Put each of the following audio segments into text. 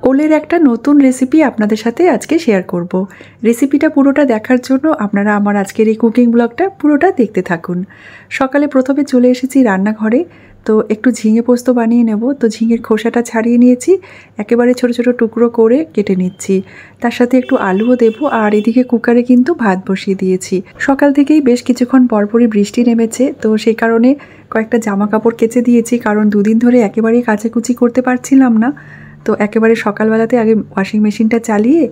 ওলের একটা নতুন রেসিপি আপনাদের সাথে আজকে শেয়ার করব। রেসিপিটা পুরোটা দেখার জন্য আপনারা আমার আজকের এই কুকিং ব্লগটা পুরোটা দেখতে থাকুন। সকালে প্রথমে চলে এসেছি রান্নাঘরে, তো একটু ঝিঙে পোস্ত বানিয়ে নেব। তো ঝিঙের খোসাটা ছাড়িয়ে নিয়েছি, একেবারে ছোট ছোট টুকরো করে কেটে নিচ্ছি। তার সাথে একটু আলুও দেবো, আর এদিকে কুকারে কিন্তু ভাত বসিয়ে দিয়েছি। সকাল থেকেই বেশ কিছুক্ষণ পরপরই বৃষ্টি নেমেছে, তো সেই কারণে কয়েকটা জামা কাপড় কেচে দিয়েছি, কারণ দুদিন ধরে একেবারেই কাচাকুচি করতে পারছিলাম না। তো একেবারে সকালবেলাতে আগে ওয়াশিং মেশিনটা চালিয়ে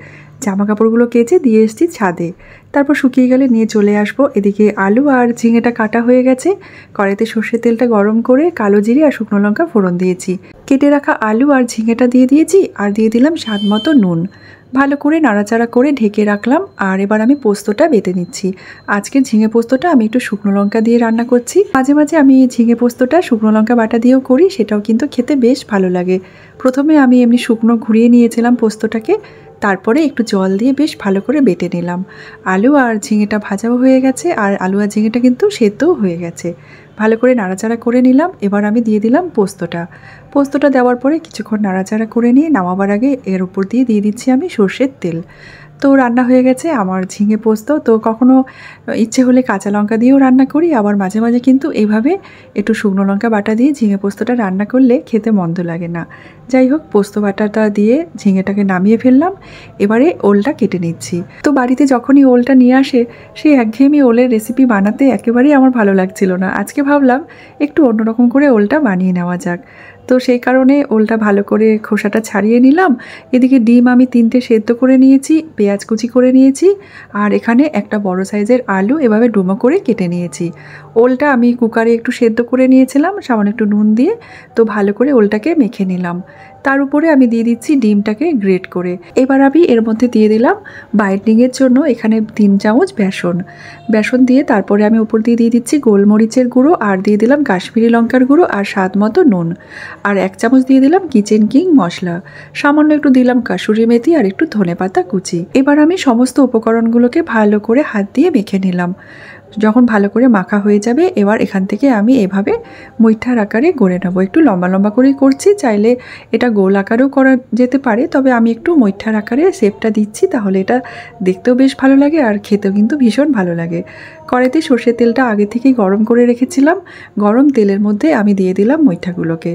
জামা কাপড়গুলো কেচে দিয়ে এসেছি ছাদে, তারপর শুকিয়ে গেলে নিয়ে চলে আসবো। এদিকে আলু আর ঝিঙেটা কাটা হয়ে গেছে। কড়াইতে সর্ষের তেলটা গরম করে কালো জিরে আর শুকনো লঙ্কা ফোড়ন দিয়েছি। কেটে রাখা আলু আর ঝিঙেটা দিয়ে দিয়েছি, আর দিয়ে দিলাম স্বাদ মতো নুন। ভালো করে নাড়াচাড়া করে ঢেকে রাখলাম। আর এবার আমি পোস্তটা বেটে নিচ্ছি। আজকের ঝিঙে পোস্তটা আমি একটু শুকনো লঙ্কা দিয়ে রান্না করছি। মাঝে মাঝে আমি এই ঝিঙে পোস্তটা শুকনো লঙ্কা বাটা দিয়েও করি, সেটাও কিন্তু খেতে বেশ ভালো লাগে। প্রথমে আমি এমনি শুকনো ঘুরিয়ে নিয়েছিলাম পোস্তটাকে, তারপরে একটু জল দিয়ে বেশ ভালো করে বেটে নিলাম। আলু আর ঝিঙেটা ভাজাও হয়ে গেছে, আর আলু আর ঝিঙেটা কিন্তু সেদ্ধও হয়ে গেছে। ভালো করে নাড়াচাড়া করে নিলাম। এবার আমি দিয়ে দিলাম পোস্তটা দেওয়ার পরে কিছুক্ষণ নাড়াচাড়া করে নিয়ে নামাবার আগে এর উপর দিয়ে দিচ্ছি আমি সর্ষের তেল। তো রান্না হয়ে গেছে আমার ঝিঙে পোস্ত। তো কখনো ইচ্ছে হলে কাঁচা লঙ্কা দিয়েও রান্না করি, আবার মাঝে মাঝে কিন্তু এইভাবে একটু শুকনো লঙ্কা বাটা দিয়ে ঝিঙে পোস্তটা রান্না করলে খেতে মন্দ লাগে না। যাই হোক, পোস্ত বাটাটা দিয়ে ঝিঙেটাকে নামিয়ে ফেললাম। এবারে ওলটা কেটে নিচ্ছি। তো বাড়িতে যখনই ওলটা নিয়ে আসে, সেই একঘেয়েমি ওলের রেসিপি বানাতে একেবারেই আমার ভালো লাগছিল না। আজকে ভাবলাম একটু অন্যরকম করে ওলটা বানিয়ে নেওয়া যাক। তো সেই কারণে ওলটা ভালো করে খোসাটা ছাড়িয়ে নিলাম। এদিকে ডিম আমি 3টে সেদ্ধ করে নিয়েছি, পেঁয়াজ কুচি করে নিয়েছি, আর এখানে একটা বড় সাইজের আলু এভাবে ডুমো করে কেটে নিয়েছি। ওলটা আমি কুকারে একটু সেদ্ধ করে নিয়েছিলাম সামান্য একটু নুন দিয়ে। তো ভালো করে ওলটাকে মেখে নিলাম। তার উপরে আমি দিয়ে দিচ্ছি ডিমটাকে গ্রেট করে। এবার আমি এর মধ্যে দিয়ে দিলাম বাইন্ডিংয়ের জন্য এখানে 3 চামচ বেসন দিয়ে তারপরে আমি উপর দিয়ে দিচ্ছি গোলমরিচের গুঁড়ো, আর দিয়ে দিলাম কাশ্মীরি লঙ্কার গুঁড়ো, আর স্বাদ মতো নুন, আর 1 চামচ দিয়ে দিলাম কিচেন কিং মশলা, সামান্য একটু দিলাম কাসুরি মেথি, আর একটু ধনেপাতা কুচি। এবার আমি সমস্ত উপকরণগুলোকে ভালো করে হাত দিয়ে মেখে নিলাম। যখন ভালো করে মাখা হয়ে যাবে, এবার এখান থেকে আমি এভাবে মুইঠার আকারে গড়ে নেবো। একটু লম্বা লম্বা করেই করছি, চাইলে এটা গোল আকারেও করা যেতে পারে, তবে আমি একটু মুইঠার আকারে শেপটা দিচ্ছি, তাহলে এটা দেখতেও বেশ ভালো লাগে আর খেতেও কিন্তু ভীষণ ভালো লাগে। কড়াইতে সর্ষের তেলটা আগে থেকেই গরম করে রেখেছিলাম। গরম তেলের মধ্যে আমি দিয়ে দিলাম মুইঠাগুলোকে।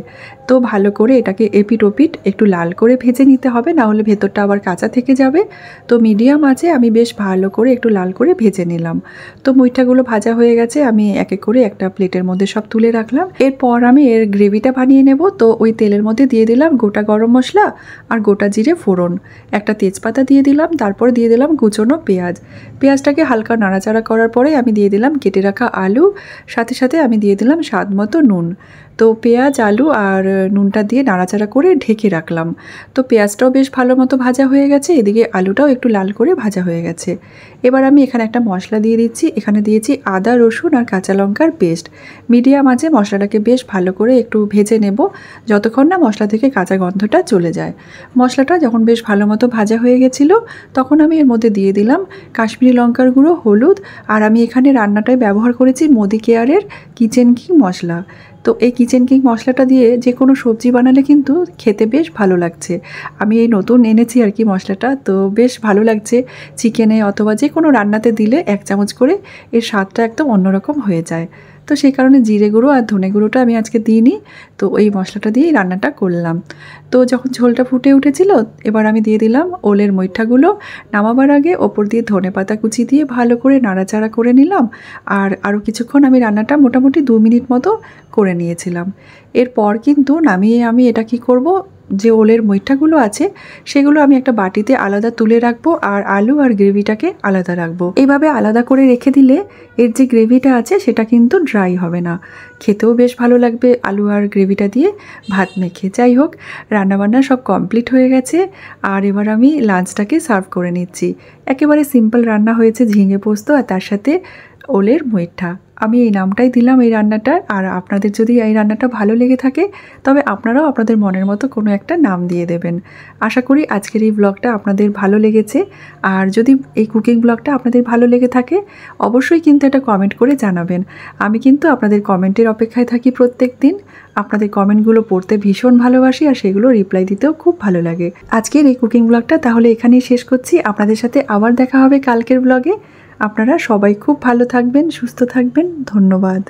তো ভালো করে এটাকে এপিট ওপিট একটু লাল করে ভেজে নিতে হবে, না হলে ভেতরটা আবার কাঁচা থেকে যাবে। তো মিডিয়াম আঁচে আমি বেশ ভালো করে একটু লাল করে ভেজে নিলাম। তো মুইঠাগুলো ভাজা হয়ে গেছে, আমি এক এক করে একটা প্লেটের মধ্যে সব তুলে রাখলাম। এরপর আমি এর গ্রেভিটা বানিয়ে নেব। তো ওই তেলের মধ্যে দিয়ে দিলাম গোটা গরম মশলা আর গোটা জিরে ফোড়ন, একটা তেজপাতা দিয়ে দিলাম, তারপর দিয়ে দিলাম কুচনো পেঁয়াজটাকে হালকা নাড়াচাড়া করার পরে আমি দিয়ে দিলাম কেটে রাখা আলু, সাথে সাথে আমি দিয়ে দিলাম স্বাদ মতো নুন। তো পেঁয়াজ আলু আর নুনটা দিয়ে নাড়াচাড়া করে ঢেকে রাখলাম। তো পেঁয়াজটাও বেশ ভালো মতো ভাজা হয়ে গেছে, এদিকে আলুটাও একটু লাল করে ভাজা হয়ে গেছে। এবার আমি এখানে একটা মশলা দিয়ে দিচ্ছি। এখানে দিয়েছি আদা রসুন আর কাঁচা লঙ্কার পেস্ট। মিডিয়াম আঁচে মশলাটাকে বেশ ভালো করে একটু ভেজে নেব, যতক্ষণ না মশলা থেকে কাঁচা গন্ধটা চলে যায়। মশলাটা যখন বেশ ভালো মতো ভাজা হয়ে গেছিলো, তখন আমি এর মধ্যে দিয়ে দিলাম কাশ্মীরি লঙ্কার গুঁড়ো, হলুদ, আর আমি এখানে রান্নাটায় ব্যবহার করেছি মোদি কেয়ারের কিচেন কিং মশলা। তো এই কিচেন কিং মশলাটা দিয়ে যে কোনো সবজি বানালে কিন্তু খেতে বেশ ভালো লাগছে। আমি এই নতুন এনেছি আর কি মশলাটা, তো বেশ ভালো লাগছে। চিকেনে অথবা যে কোনো রান্নাতে দিলে 1 চামচ করে এর স্বাদটা একদম অন্যরকম হয়ে যায়। তো সেই কারণে জিরে গুঁড়ো আর ধনে গুঁড়োটা আমি আজকে দিইনি, তো এই মশলাটা দিয়েই রান্নাটা করলাম। তো যখন ঝোলটা ফুটে উঠেছিল, এবার আমি দিয়ে দিলাম ওলের মুইঠাগুলো। নামাবার আগে ওপর দিয়ে ধনেপাতা কুচি দিয়ে ভালো করে নাড়াচাড়া করে নিলাম। আর আরও কিছুক্ষণ আমি রান্নাটা মোটামুটি 2 মিনিট মতো করে নিয়েছিলাম। এরপর কিন্তু নামিয়ে আমি এটা কি করব, যে ওলের মুইঠাগুলো আছে সেগুলো আমি একটা বাটিতে আলাদা তুলে রাখবো, আর আলু আর গ্রেভিটাকে আলাদা রাখবো। এইভাবে আলাদা করে রেখে দিলে এর যে গ্রেভিটা আছে সেটা কিন্তু ড্রাই হবে না, খেতেও বেশ ভালো লাগবে আলু আর গ্রেভিটা দিয়ে ভাত মেখে। যাই হোক, রান্নাবান্না সব কমপ্লিট হয়ে গেছে, আর এবার আমি লাঞ্চটাকে সার্ভ করে নিচ্ছি। একেবারে সিম্পল রান্না হয়েছে ঝিঙে পোস্ত, আর তার সাথে ওলের মুইঠা। আমি এই নামটাই দিলাম এই রান্নাটার। আর আপনাদের যদি এই রান্নাটা ভালো লেগে থাকে তবে আপনারাও আপনাদের মনের মতো কোনো একটা নাম দিয়ে দেবেন। আশা করি আজকের এই ব্লগটা আপনাদের ভালো লেগেছে। আর যদি এই কুকিং ব্লগটা আপনাদের ভালো লেগে থাকে অবশ্যই কিন্তু এটা কমেন্ট করে জানাবেন। আমি কিন্তু আপনাদের কমেন্টের অপেক্ষায় থাকি প্রত্যেক দিন। আপনাদের কমেন্টগুলো পড়তে ভীষণ ভালোবাসি আর সেগুলো রিপ্লাই দিতেও খুব ভালো লাগে। আজকের এই কুকিং ব্লগটা তাহলে এখানেই শেষ করছি। আপনাদের সাথে আবার দেখা হবে কালকের ব্লগে। আপনারা সবাই খুব ভালো থাকবেন, সুস্থ থাকবেন। ধন্যবাদ।